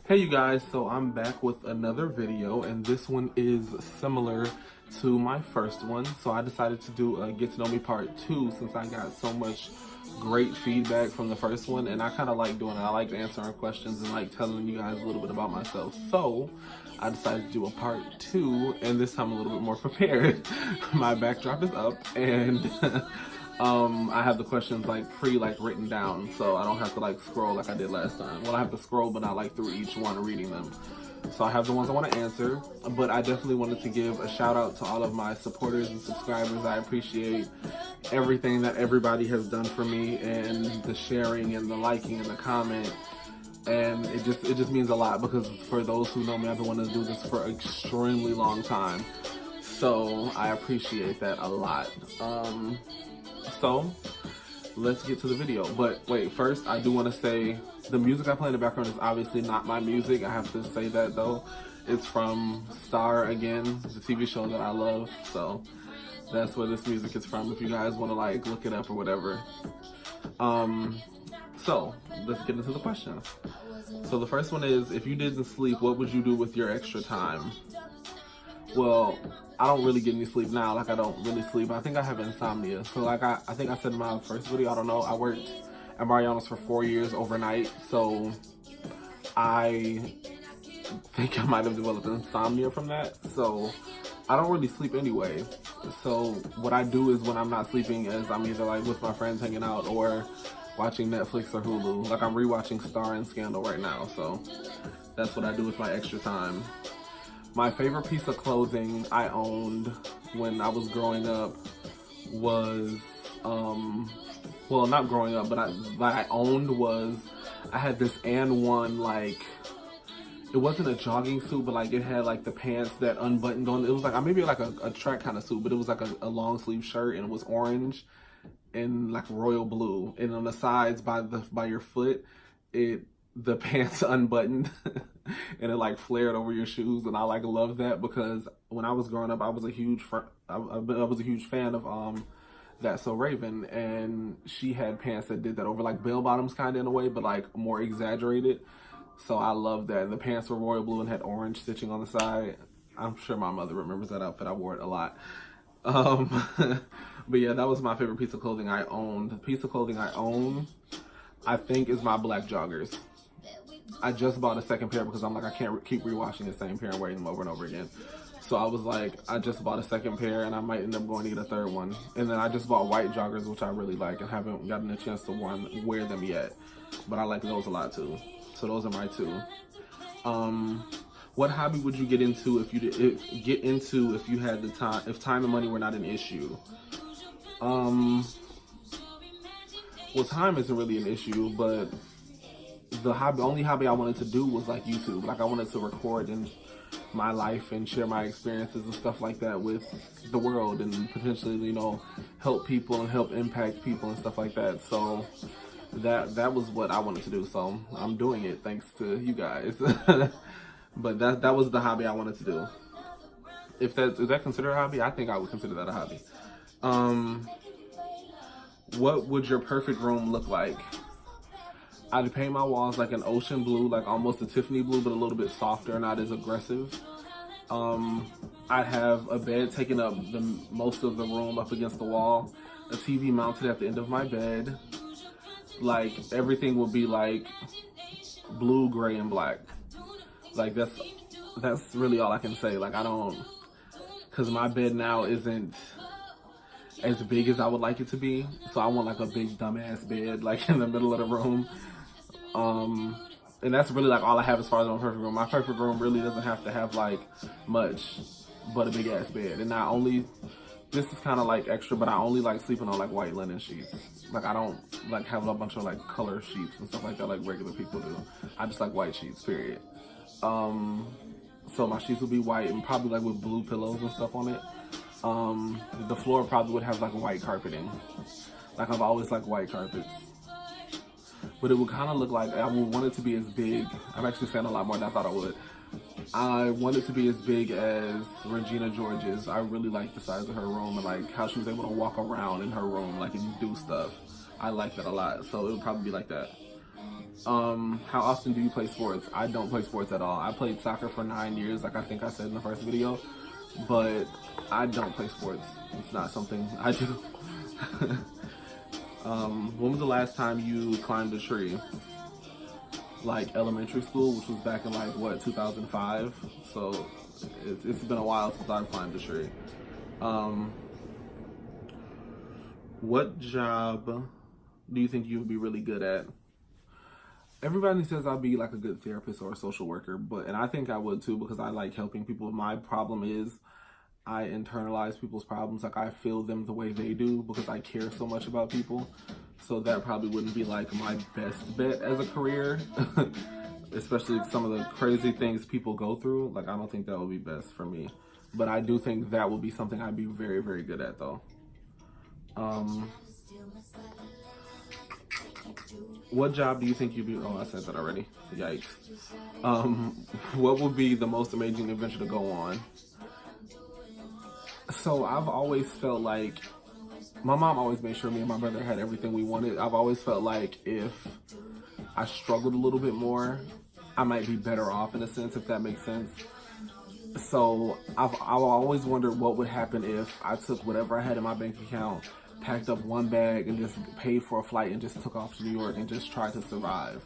Hey you guys, so I'm back with another video, and this one is similar to my first one. So I decided to do a get to know me part 2 since I got so much great feedback from the first one, and I kind of like doing it. I like answering questions and like telling you guys a little bit about myself. So I decided to do a part 2, and this time a little bit more prepared. My backdrop is up, and I have the questions like written down, so I don't have to like scroll like I did last time. Well, I have to scroll, but not like through each one reading them. So I have the ones I want to answer, but I definitely wanted to give a shout out to all of my supporters and subscribers. I appreciate everything that everybody has done for me, and the sharing and the liking and the comment. And it just means a lot, because for those who know me, I've been wanting to do this for an extremely long time. So I appreciate that a lot. So let's get to the video. But wait, first I do want to say the music I play in the background is obviously not my music. I have to say that though. It's from Star Again, the TV show that I love. So that's where this music is from, if you guys want to like look it up or whatever. So let's get into the questions. So the first one is, if you didn't sleep, what would you do with your extra time? Well, I don't really get any sleep now. Like, I don't really sleep. I think I have insomnia. So like I think I said in my first video, I don't know, I worked at Mariano's for 4 years overnight. So I think I might have developed insomnia from that. So I don't really sleep anyway. So what I do is, when I'm not sleeping, is I'm either like with my friends hanging out or watching Netflix or Hulu. Like, I'm rewatching Star and Scandal right now. So that's what I do with my extra time. My favorite piece of clothing I owned when I was growing up was, well, not growing up, but I owned was, I had this AND1, like, it wasn't a jogging suit, but like it had like the pants that unbuttoned on. It was like maybe like a track kind of suit, but it was like a long sleeve shirt, and it was orange and like royal blue. And on the sides by your foot, the pants unbuttoned and it like flared over your shoes, and I like love that, because when I was growing up, I was a huge fan of That's So Raven, and she had pants that did that over, like bell bottoms kind of in a way, but like more exaggerated. So I love that. And the pants were royal blue and had orange stitching on the side. I'm sure my mother remembers that outfit. I wore it a lot. But yeah, that was my favorite piece of clothing I owned. The piece of clothing I own, I think, is my black joggers. I just bought a second pair because I'm like, I can't keep rewashing the same pair and wearing them over and over again. So I was like, I just bought a second pair, and I might end up going to get a third one. And then I just bought white joggers, which I really like, and haven't gotten a chance to wear them yet. But I like those a lot too. So those are my two. What hobby would you get into if you had the time, if time and money were not an issue? Well, time isn't really an issue, but the only hobby I wanted to do was like YouTube. Like, I wanted to record in my life and share my experiences and stuff like that with the world, and potentially, you know, help people and help impact people and stuff like that. So that was what I wanted to do. So I'm doing it thanks to you guys. But that was the hobby I wanted to do. Is that considered a hobby? I think I would consider that a hobby. What would your perfect room look like? I'd paint my walls like an ocean blue, like almost a Tiffany blue, but a little bit softer, not as aggressive. I'd have a bed taking up most of the room up against the wall, a TV mounted at the end of my bed. Like, everything will be like blue, gray, and black. Like, that's really all I can say. Like, because my bed now isn't as big as I would like it to be. So I want like a big dumbass bed, like in the middle of the room. And that's really like all I have as far as my perfect room. My perfect room really doesn't have to have like much but a big ass bed. And this is kind of like extra, but I only like sleeping on like white linen sheets. Like, I don't like have a bunch of like color sheets and stuff like that like regular people do. I just like white sheets, period. So my sheets would be white, and probably like with blue pillows and stuff on it. The floor probably would have like white carpeting. Like, I've always liked white carpets. But it would kind of look like, I would want it to be as big. I'm actually saying a lot more than I thought I would. I want it to be as big as Regina George's. I really like the size of her room, and like how she was able to walk around in her room, like, and do stuff. I like that a lot. So it would probably be like that. How often do you play sports? I don't play sports at all. I played soccer for 9 years, like I think I said in the first video, but I don't play sports. It's not something I do. When was the last time you climbed a tree? Like elementary school, which was back in like what, 2005? So it's been a while since I've climbed a tree. What job do you think you would be really good at? Everybody says I'll be like a good therapist or a social worker, and I think I would too, because I like helping people. My problem is I internalize people's problems. Like I feel them the way they do because I care so much about people. So that probably wouldn't be like my best bet as a career, especially some of the crazy things people go through. Like I don't think that would be best for me, but I do think that would be something I'd be very, very good at though. What job do you think you'd be? Oh, I said that already. Yikes. What would be the most amazing adventure to go on? So I've always felt like my mom always made sure me and my brother had everything we wanted. I've always felt like if I struggled a little bit more, I might be better off in a sense, if that makes sense. So I've always wondered what would happen if I took whatever I had in my bank account, packed up one bag and just paid for a flight and just took off to New York and just tried to survive.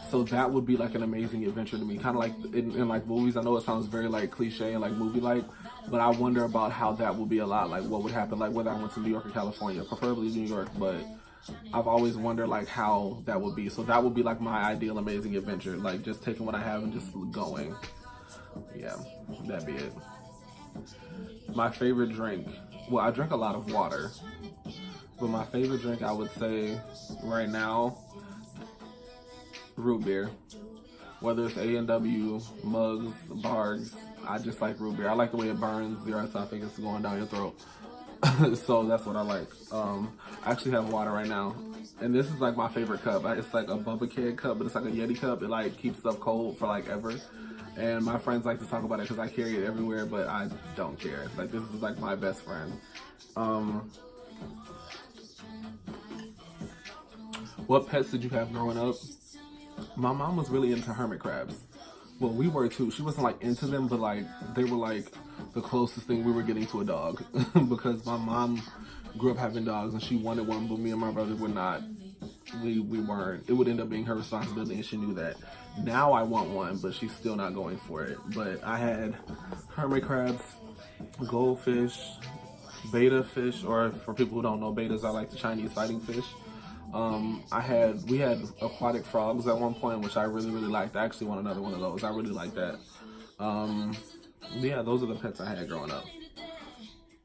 So that would be like an amazing adventure to me, kind of like in like movies. I know it sounds very like cliche and like movie-like, but I wonder about how that would be a lot, like what would happen, like whether I went to New York or California, preferably New York, but I've always wondered like how that would be. So that would be like my ideal amazing adventure, like just taking what I have and just going. Yeah, that'd be it. My favorite drink. Well, I drink a lot of water, but my favorite drink I would say right now, root beer. Whether it's A&W, mugs, Bargs, I just like root beer. I like the way it burns your esophagus going down your throat. So that's what I like. I actually have water right now, and this is like my favorite cup. It's like a Bubba Keg cup, but it's like a Yeti cup. It like keeps stuff cold for like ever. And my friends like to talk about it because I carry it everywhere, but I don't care. Like this is like my best friend. What pets did you have growing up? My mom was really into hermit crabs. Well, we were too. She wasn't like into them, but like they were like the closest thing we were getting to a dog because my mom grew up having dogs and she wanted one, but me and my brother were not. We weren't. It would end up being her responsibility, and she knew that. Now I want one, but she's still not going for it. But I had hermit crabs, goldfish, betta fish, or for people who don't know, bettas are like the Chinese fighting fish. We had aquatic frogs at one point, which I really, really liked. I actually want another one of those. I really like that. Yeah, those are the pets I had growing up.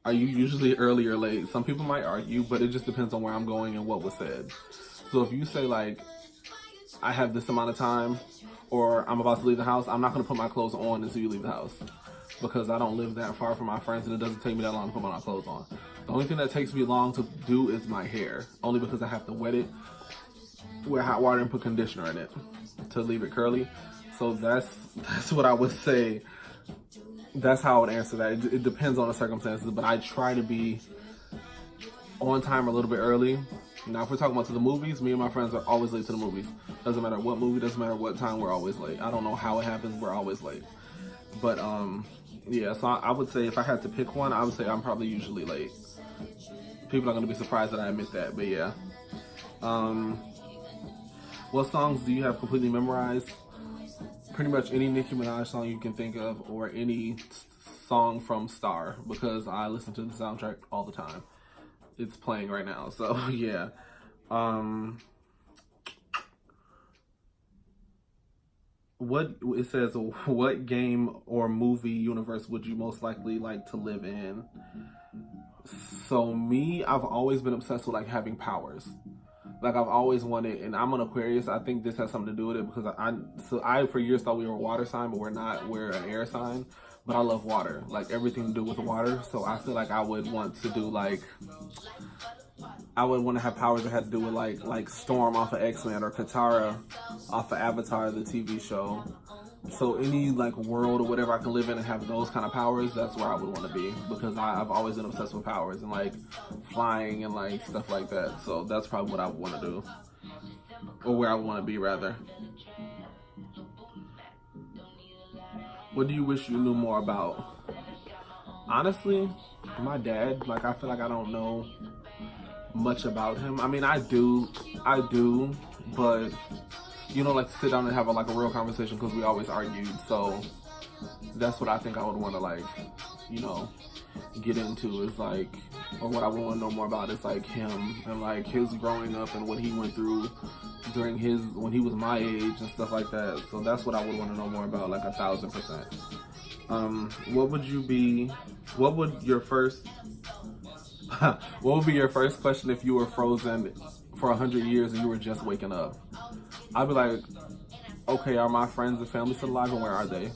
Are you usually early or late? Some people might argue, but it just depends on where I'm going and what was said. So if you say like, I have this amount of time, or I'm about to leave the house, I'm not going to put my clothes on until you leave the house, because I don't live that far from my friends and it doesn't take me that long to put my clothes on. The only thing that takes me long to do is my hair, only because I have to wet it with hot water and put conditioner in it to leave it curly. So that's what I would say. That's how I would answer that. It depends on the circumstances, but I try to be on time a little bit early. Now, if we're talking about to the movies, me and my friends are always late to the movies. Doesn't matter what movie, doesn't matter what time, we're always late. I don't know how it happens, we're always late. But, yeah, so I would say if I had to pick one, I would say I'm probably usually late. People are going to be surprised that I admit that, but yeah. What songs do you have completely memorized? Pretty much any Nicki Minaj song you can think of, or any song from Star, because I listen to the soundtrack all the time. It's playing right now, so yeah. It says, what game or movie universe would you most likely like to live in? So me, I've always been obsessed with like having powers. Like I've always wanted, and I'm an Aquarius. I think this has something to do with it because I for years thought we were a water sign, but we're not. We're an air sign. But I love water, like everything to do with water. So I feel like I would want to do like, I would want to have powers that had to do with like Storm off of X-Men or Katara off of Avatar, the TV show. So any like world or whatever I can live in and have those kind of powers, that's where I would want to be, because I've always been obsessed with powers and like flying and like stuff like that. So that's probably what I would want to do. or where I want to be rather. What do you wish you knew more about? Honestly, my dad. Like, I feel like I don't know much about him. I mean, I do, but you know, like to sit down and have a real conversation because we always argued. So that's what I think I would want to like, you know, get into is like, or what I would want to know more about is like him and like his growing up and what he went through during his, when he was my age and stuff like that. So that's what I would want to know more about, like 1,000%. What would your first question if you were frozen for 100 years and you were just waking up? I'd be like, okay, are my friends and family still alive and where are they?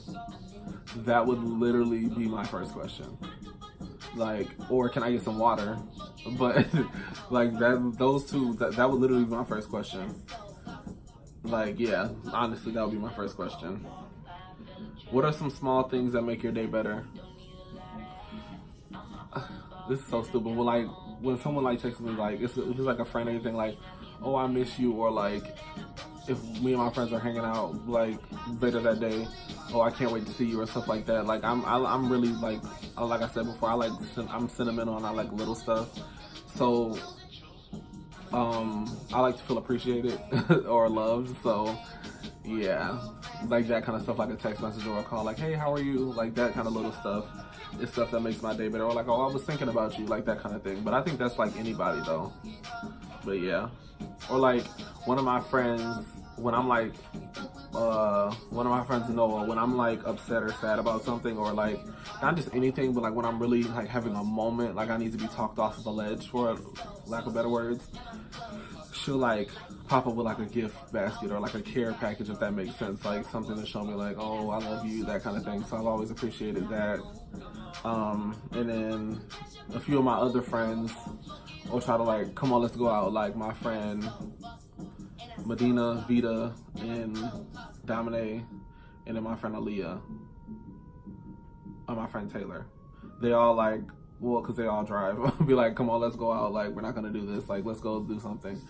That would literally be my first question. Like, or can I get some water? But like those two, that would literally be my first question. Like, yeah, honestly, that would be my first question. What are some small things that make your day better? This is so stupid. Well, like when someone like texts me, like if it's like a friend or anything, like, oh, I miss you, or like if me and my friends are hanging out like later that day, oh, I can't wait to see you, or stuff like that. Like I'm really like I said before, I'm sentimental and I like little stuff. So I like to feel appreciated or loved. So yeah, like that kind of stuff, like a text message or a call, like, hey, how are you? Like that kind of little stuff is stuff that makes my day better. Or like, oh, I was thinking about you, like that kind of thing. But I think that's like anybody though. But yeah, or like one of my friends, when I'm like, one of my friends Noah, when I'm like upset or sad about something, or like not just anything, but like when I'm really like having a moment, like I need to be talked off of the ledge, for lack of better words, she'll like pop up with like a gift basket or like a care package, if that makes sense, like something to show me like, oh, I love you, that kind of thing. So I've always appreciated that. And then a few of my other friends will try to like, come on, let's go out. Like my friend Medina, Vita, and Domine, and then my friend Aaliyah, and my friend Taylor. They all like, well, because they all drive, be like, come on, let's go out. Like, we're not going to do this. Like, let's go do something.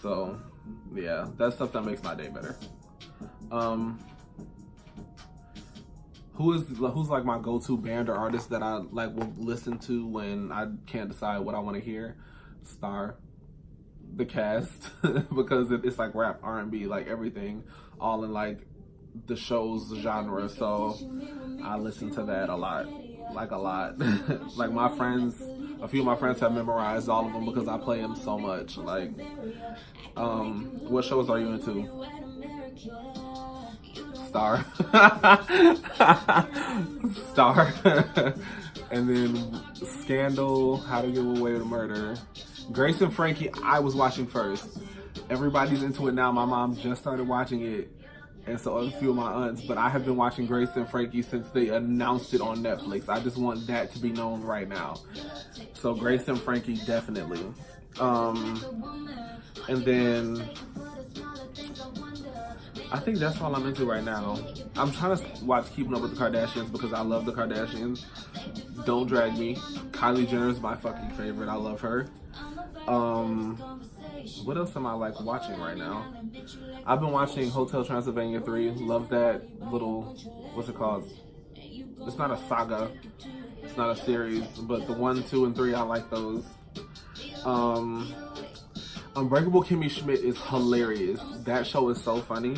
So, yeah, that's stuff that makes my day better. Who's like my go-to band or artist that I like will listen to when I can't decide what I want to hear? Star. The Cast. Because it's like rap, R&B, like everything, all in like the show's genre. So I listen to that a lot. Like a lot. Like my friends, a few of my friends have memorized all of them because I play them so much. Like, what shows are you into? Star. Star. And then Scandal, How to Get Away with Murder. Grace and Frankie, I was watching first. Everybody's into it now. My mom just started watching it, and so a few of my aunts. But I have been watching Grace and Frankie since they announced it on Netflix. I just want that to be known right now. So Grace and Frankie, definitely. And then I think that's all I'm into right now. I'm trying to watch Keeping Up with the Kardashians because I love the Kardashians. Don't Drag Me. Kylie Jenner is my fucking favorite. I love her. What else am I like watching right now? I've been watching Hotel Transylvania 3. Love that little, what's it called? It's not a saga. It's not a series, but the 1, 2, and 3, I like those. Unbreakable Kimmy Schmidt is hilarious. That show is so funny.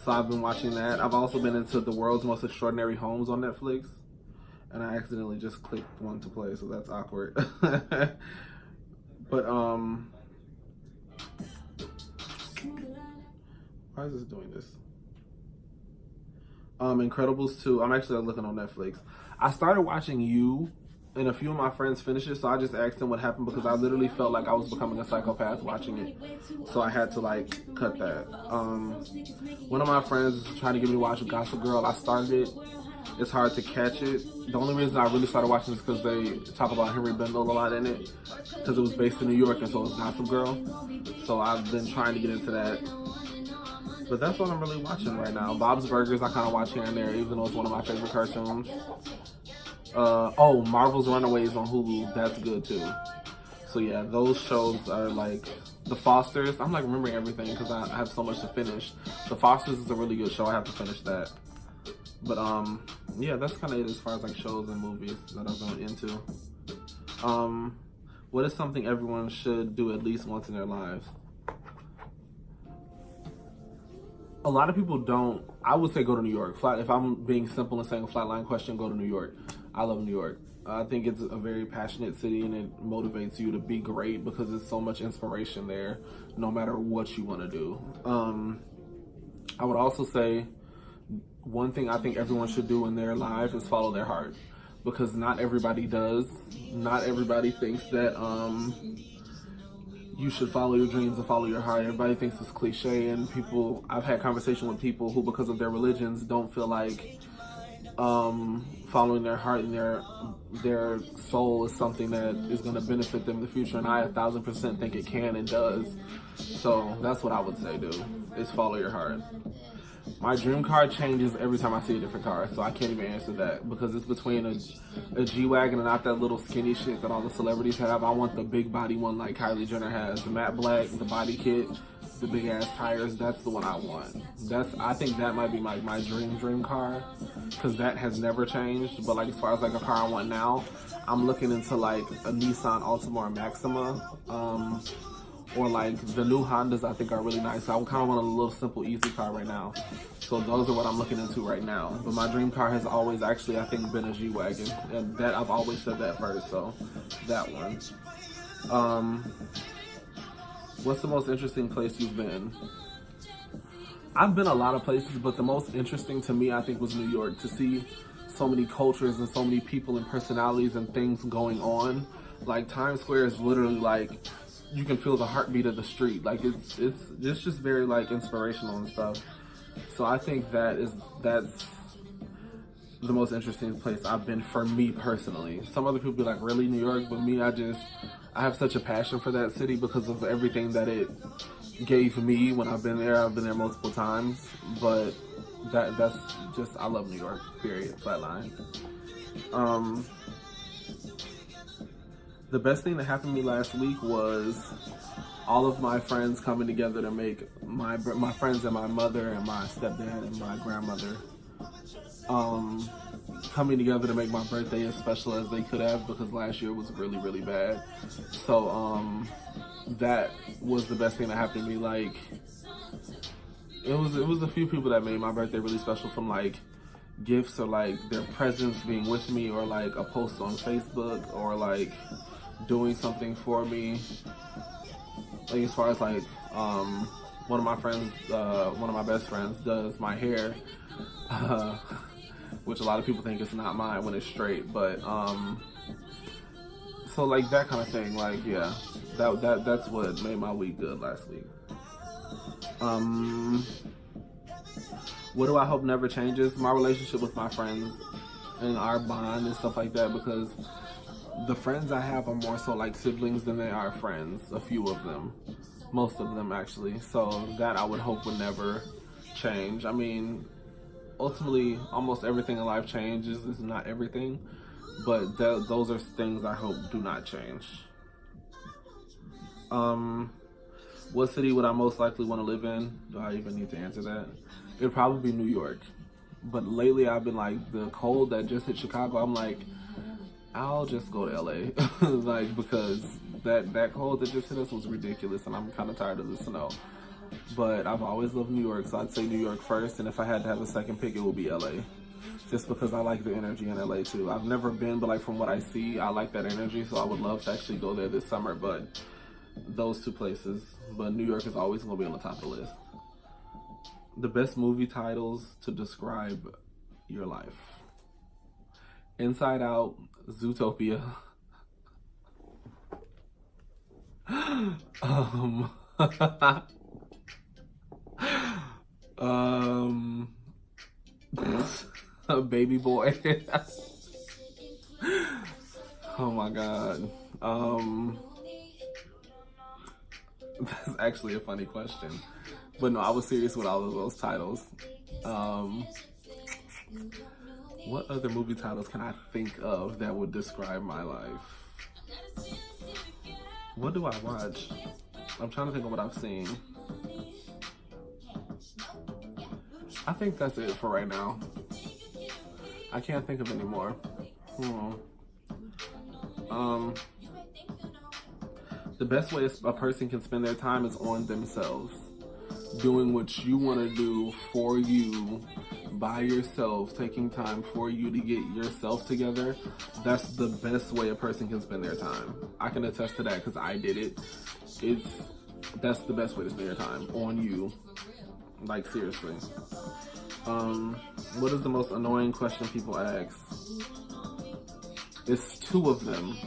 So I've been watching that. I've also been into The World's Most Extraordinary Homes on Netflix. And I accidentally just clicked one to play, so that's awkward. But, why is this doing this? Incredibles 2. I'm actually looking on Netflix. I started watching You, and a few of my friends finished it, so I just asked them what happened because I literally felt like I was becoming a psychopath watching it. So I had to like cut that. One of my friends tried to get me to watch Gossip Girl. I started it. It's hard to catch it. The only reason I really started watching is because they talk about Henry Bendel a lot in it, because it was based in New York and so it's Gossip Girl. So I've been trying to get into that. But that's what I'm really watching right now. Bob's Burgers I kind of watch here and there, even though it's one of my favorite cartoons. Marvel's Runaways on Hulu. That's good too. So yeah, those shows are like The Fosters. I'm like remembering everything because I have so much to finish. The Fosters is a really good show. I have to finish that. But yeah, that's kind of it as far as like shows and movies that I've gone into. What is something everyone should do at least once in their lives? A lot of people don't. I would say go to New York. If I'm being simple and saying a flatline question, go to New York. I love New York. I think it's a very passionate city and it motivates you to be great because there's so much inspiration there, no matter what you want to do. I would also say one thing I think everyone should do in their life is follow their heart, because not everybody does. Not everybody thinks that you should follow your dreams and follow your heart. Everybody thinks it's cliche, and I've had conversation with people who, because of their religions, don't feel like following their heart and their soul is something that is going to benefit them in the future. And I 1000% think it can and does. So that's what I would say, do, is follow your heart. My dream car changes every time I see a different car, so I can't even answer that because it's between a G-Wagon and not that little skinny shit that all the celebrities have. I want the big body one like Kylie Jenner has, the matte black, the body kit, the big ass tires. That's the one I want. I think that might be my dream car, because that has never changed. But like as far as like a car I want now, I'm looking into like a Nissan Altima Maxima, or like the new Hondas. I think are really nice. I kind of want a little simple, easy car right now. So those are what I'm looking into right now. But my dream car has always actually, I think, been a G-Wagon, and that I've always said that first. So that one. What's the most interesting place you've been? I've been a lot of places, but the most interesting to me, I think, was New York. To see so many cultures and so many people and personalities and things going on. Like Times Square is literally like, you can feel the heartbeat of the street. Like it's just very like inspirational and stuff. So I think that's the most interesting place I've been for me personally. Some other people be like, really, New York? But me, I have such a passion for that city because of everything that it gave me when I've been there. I've been there multiple times, but that's just, I love New York, period, flatline. The best thing that happened to me last week was all of my friends coming together to make my friends and my mother and my stepdad and my grandmother coming together to make my birthday as special as they could have, because last year was really, really bad. So that was the best thing that happened to me. Like it was a few people that made my birthday really special, from like gifts or like their presence being with me, or like a post on Facebook, or like doing something for me. Like as far as like one of my friends, one of my best friends does my hair, which a lot of people think it's not mine when it's straight, but so like that kind of thing. Like yeah, that's what made my week good last week. What do I hope never changes? My relationship with my friends and our bond and stuff like that, because the friends I have are more so like siblings than they are friends. A few of them, most of them actually. So that I would hope would never change. I mean, ultimately, almost everything in life changes. It's not everything, but those are things I hope do not change. What city would I most likely want to live in? Do I even need to answer that? It'd probably be New York. But lately I've been like, the cold that just hit Chicago, I'm like, I'll just go to LA. Like, because that cold that just hit us was ridiculous, and I'm kind of tired of the snow. But I've always loved New York, so I'd say New York first, and if I had to have a second pick, it would be LA. Just because I like the energy in LA too. I've never been, but like from what I see, I like that energy, so I would love to actually go there this summer. But those two places, but New York is always going to be on the top of the list. The best movie titles to describe your life: Inside Out, Zootopia, Baby Boy. Oh my god. That's actually a funny question. But no, I was serious with all of those titles. What other movie titles can I think of that would describe my life? What do I watch? I'm trying to think of what I've seen. I think that's it for right now. I can't think of any more. The best way a person can spend their time is on themselves. Doing what you want to do for you, by yourself, taking time for you to get yourself together. That's the best way a person can spend their time. I can attest to that because I did it. That's the best way to spend your time, on you. Like, seriously. What is the most annoying question people ask? It's two of them.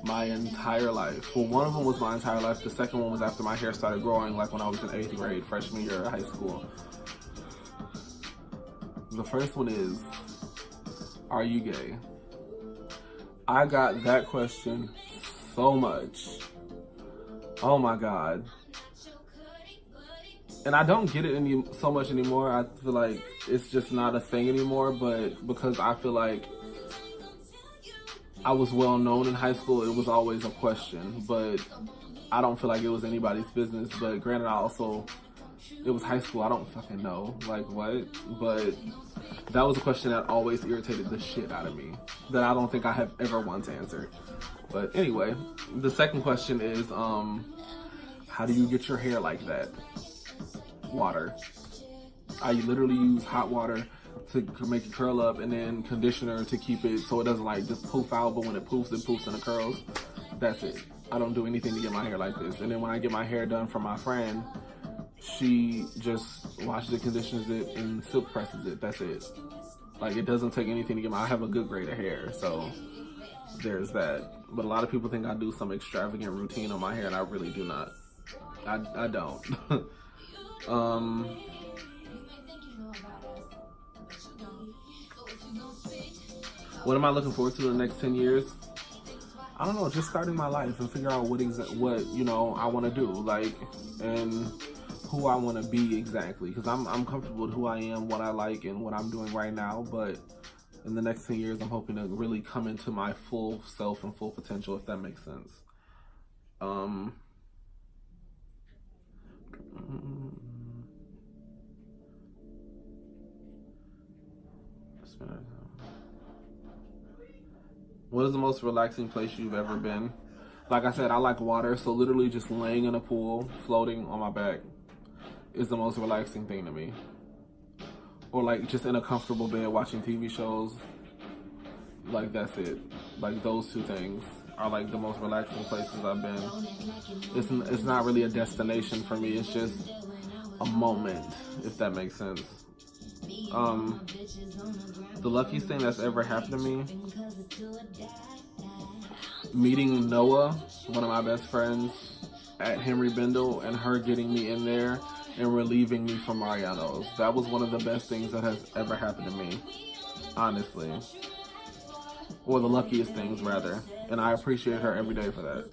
My entire life. Well, one of them was my entire life. The second one was after my hair started growing, like when I was in 8th grade, freshman year of high school. The first one is, are you gay? I got that question so much. Oh my God. And I don't get it so much anymore. I feel like it's just not a thing anymore, but because I feel like I was well known in high school, it was always a question, but I don't feel like it was anybody's business. But granted, it was high school, I don't fucking know, like what? But that was a question that always irritated the shit out of me, that I don't think I have ever once answered. But anyway, the second question is, how do you get your hair like that? Water. I literally use hot water to make it curl up, and then conditioner to keep it so it doesn't like just poof out, but when it poofs in the curls. That's it. I don't do anything to get my hair like this. And then when I get my hair done from my friend, she just washes it, conditions it, and silk presses it. That's it. Like, it doesn't take anything to get I have a good grade of hair, so there's that. But a lot of people think I do some extravagant routine on my hair, and I really do not. I don't. What am I looking forward to in the next 10 years? I don't know, just starting my life and figure out what I want to do, like, and who I want to be exactly. Because I'm comfortable with who I am, what I like, and what I'm doing right now. But in the next 10 years, I'm hoping to really come into my full self and full potential, if that makes sense. What is the most relaxing place you've ever been? Like I said, I like water, so literally just laying in a pool, floating on my back, is the most relaxing thing to me. Or like just in a comfortable bed watching TV shows. Like, that's it. Like, those two things are like the most relaxing places I've been. It's not really a destination for me, it's just a moment, if that makes sense. The luckiest thing that's ever happened to me, meeting Noah, one of my best friends, at Henry Bendel, and her getting me in there and relieving me from Mariano's. That was one of the best things that has ever happened to me, honestly. Or the luckiest things, rather. And I appreciate her every day for that.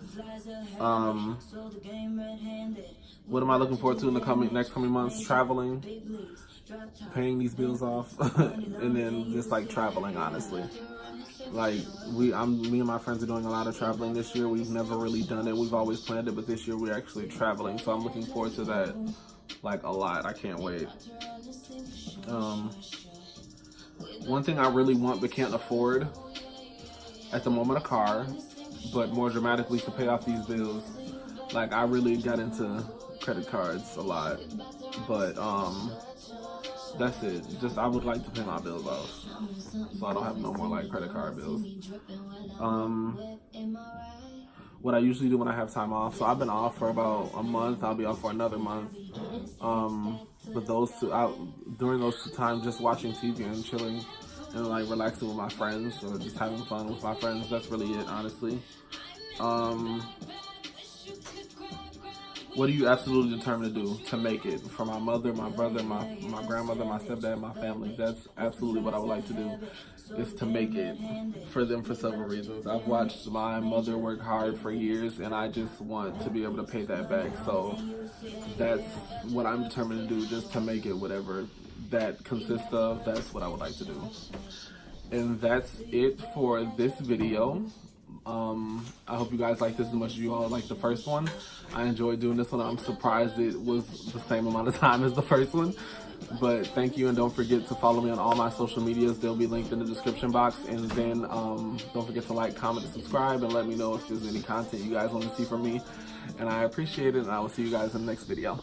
What am I looking forward to in the next coming months? Traveling, paying these bills off, and then just like traveling, honestly. Like, me and my friends are doing a lot of traveling this year. We've never really done it. We've always planned it, but this year we're actually traveling. So I'm looking forward to that, like, a lot. I can't wait. One thing I really want but can't afford at the moment, a car, but more dramatically to pay off these bills. Like, I really got into credit cards a lot, but that's it. Just, I would like to pay my bills off, so I don't have no more like credit card bills. What I usually do when I have time off, so I've been off for about a month, I'll be off for another month. But during those 2 times, just watching TV and chilling and like relaxing with my friends, or just having fun with my friends. That's really it, honestly. What are you absolutely determined to do to make it? For my mother, my brother, my grandmother, my stepdad, my family. That's absolutely what I would like to do, is to make it for them for several reasons. I've watched my mother work hard for years, and I just want to be able to pay that back. So that's what I'm determined to do, just to make it, whatever that consists of. That's what I would like to do. And that's it for this video. I hope you guys like this as much as you all like the first one. I enjoyed doing this one. I'm surprised it was the same amount of time as the first one. But thank you, and don't forget to follow me on all my social medias. They'll be linked in the description box. And then don't forget to like, comment, and subscribe, and let me know if there's any content you guys want to see from me. And I appreciate it, and I will see you guys in the next video.